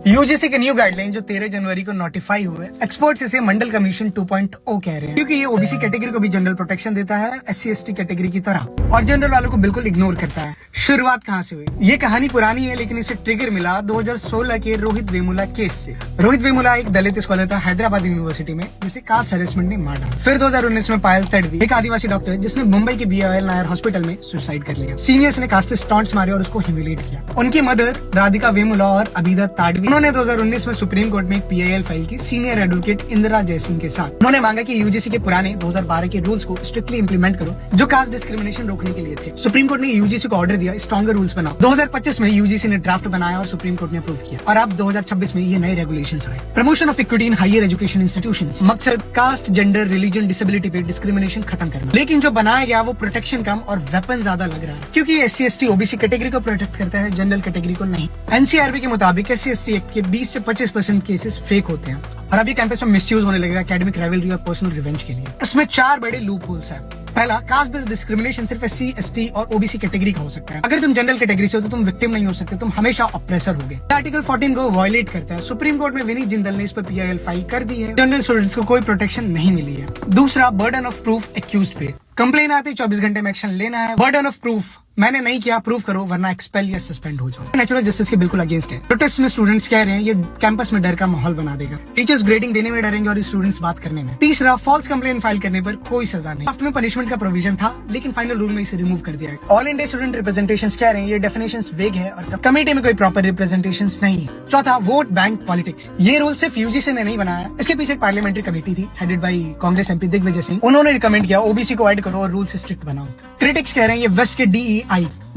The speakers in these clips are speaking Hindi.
यूजीसी के न्यू गाइडलाइन जो 13 जनवरी को नोटिफाई हुए, एक्सपर्ट्स इसे मंडल कमीशन 2.0 कह रहे हैं, क्योंकि ये ओबीसी कैटेगरी को भी जनरल प्रोटेक्शन देता है एससी एसटी कैटेगरी की तरह, और जनरल वालों को बिल्कुल इग्नोर करता है। शुरुआत कहाँ से हुई? ये कहानी पुरानी है, लेकिन इसे ट्रिगर मिला 2016 के रोहित वेमुला केस से। रोहित वेमुला एक दलित स्कॉलर था हैदराबाद यूनिवर्सिटी में, जिसे कास्ट हैरेसमेंट ने मार डाला। फिर 2019 में पायल तड़वी, एक आदिवासी डॉक्टर जिसने मुंबई के BIL नायर हॉस्पिटल में सुसाइड कर लिया। सीनियर्स ने कास्ट स्टॉन्ट्स मारे और उसको ह्यूमिलेट किया। उनकी मदर राधिका वेमुला और अबीदा ताडवी, उन्होंने 2019 में सुप्रीम कोर्ट में एक PIL फाइल की सीनियर एडवोकेट इंदिरा जयसिंह के साथ। उन्होंने मांगा कि यूजीसी के पुराने 2012 के रूल्स को स्ट्रिक्टली इंप्लीमेंट करो, जो कास्ट डिस्क्रिमिनेशन रोकने के लिए थे। सुप्रीम कोर्ट ने यूजीसी को ऑर्डर दिया स्ट्रॉन्गर रूल्स बनाओ। 2025 में यूजीसी ने ड्राफ्ट बनाया और सुप्रीम कोर्ट ने अप्रूव किया, और अब 2026 में ये नए रेगुलेशंस आए। Promotion of equity in higher education institutions, मकसद कास्ट, जेंडर, रिलीजन, डिसेबिलिटी पे डिस्क्रिमिनेशन खत्म करना। लेकिन जो बनाया गया वो प्रोटेक्शन कम और वेपन ज्यादा लग रहा है, क्योंकि SC ST OBC कैटेगरी को प्रोटेक्ट करता है, जनरल कैटेगरी को नहीं। NCRB के मुताबिक SC ST एक्ट के 20 से 25% केसेस फेक होते हैं, और अभी कैंपस में मिसयूज होने लगेगा एकेडमिक राइवलरी और पर्सनल रिवेंज के लिए। इसमें 4 बड़े लूप होल्स हैं। पहला, कास्ट बेस्ड डिस्क्रिमिनेशन सिर्फ SC ST और OBC कैटेगरी का हो सकता है। अगर तुम जनरल कैटेगरी से हो तो तुम विक्टिम नहीं हो सकते, तुम हमेशा ऑप्रेसर होगे। आर्टिकल 14 को वायलेट करता है। सुप्रीम कोर्ट में विनीत जिंदल ने इस पर PIL फाइल कर दी है। जनरल स्टूडेंट्स को कोई प्रोटेक्शन नहीं मिली है। दूसरा, बर्डन ऑफ प्रूफ एक्यूज्ड पे। कंप्लेन आते 24 घंटे में एक्शन लेना है। बर्डन ऑफ प्रूफ, मैंने नहीं किया, प्रूव करो वरना एक्सपेल या सस्पेंड हो जाओ। नेचुरल जस्टिस के बिल्कुल अगेंस्ट है। प्रोटेस्ट में स्टूडेंट्स कह रहे हैं ये कैंपस में डर का माहौल बना देगा। टीचर्स ग्रेडिंग देने में डरेंगे और स्टूडेंट्स बात करने में। तीसरा, फॉल्स कंप्लेन फाइल करने पर कोई सजा नहीं। ड्राफ्ट में पनिशमेंट का प्रोविजन था, लेकिन फाइनल रूल में इसे रिमूव कर दिया है। ऑल इंडिया स्टूडेंट रिप्रेजेंटेशंस कह रहे हैं ये डेफिनेशंस वेग है और कमेटी में कोई प्रॉपर रिप्रेजेंटेशंस नहीं है। चौथा, वोट बैंक पॉलिटिक्स। ये रूल सिर्फ यूजीसी ने नहीं बनाया, इसके पीछे एक पार्लियामेंट्री कमेटी थी headed by Congress MP Digvijaya Singh. उन्होंने रिकमेंड किया OBC को ऐड करो और रूल स्ट्रिक्ट बनाओ। क्रिटिक्स कह रहे हैं ये वेस्ट के DEI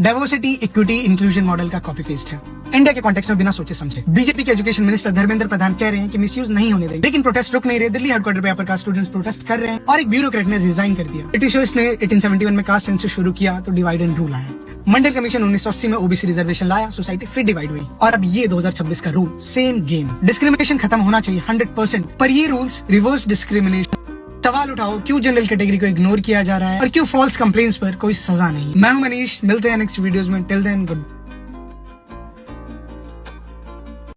diversity equity inclusion model का कॉपी पेस्ट है, इंडिया के कॉन्टेक्स्ट में बिना सोचे समझे। बीजेपी के एजुकेशन मिनिस्टर धर्मेंद्र प्रधान कह रहे हैं कि मिसयूज नहीं होने देंगे, लेकिन प्रोटेस्ट रुक नहीं रहे। दिल्ली हेडक्वार्टर पे अपर कास्ट स्टूडेंट्स प्रोटेस्ट कर रहे हैं और एक ब्यूरोक्रेट ने रिजाइन कर दिया। ब्रिटिशर्स ने 1871 में कास्ट सेंसस शुरू किया तो डिवाइड एंड रूल आया। मंडल कमीशन 1980 में OBC रिजर्वेशन लाया, सोसाइटी फिर डिवाइड हुई, और अब ये 2026 का रूल, सेम गेम। डिस्क्रिमिनेशन खत्म होना चाहिए 100%, पर ये रूल्स रिवर्स डिस्क्रिमिनेशन। सवाल उठाओ क्यों जनरल कैटेगरी को इग्नोर किया जा रहा है और क्यों फॉल्स कंप्लेंट्स पर कोई सजा नहीं। मैं हूं मनीष, मिलते हैं नेक्स्ट वीडियोस में। Till then good.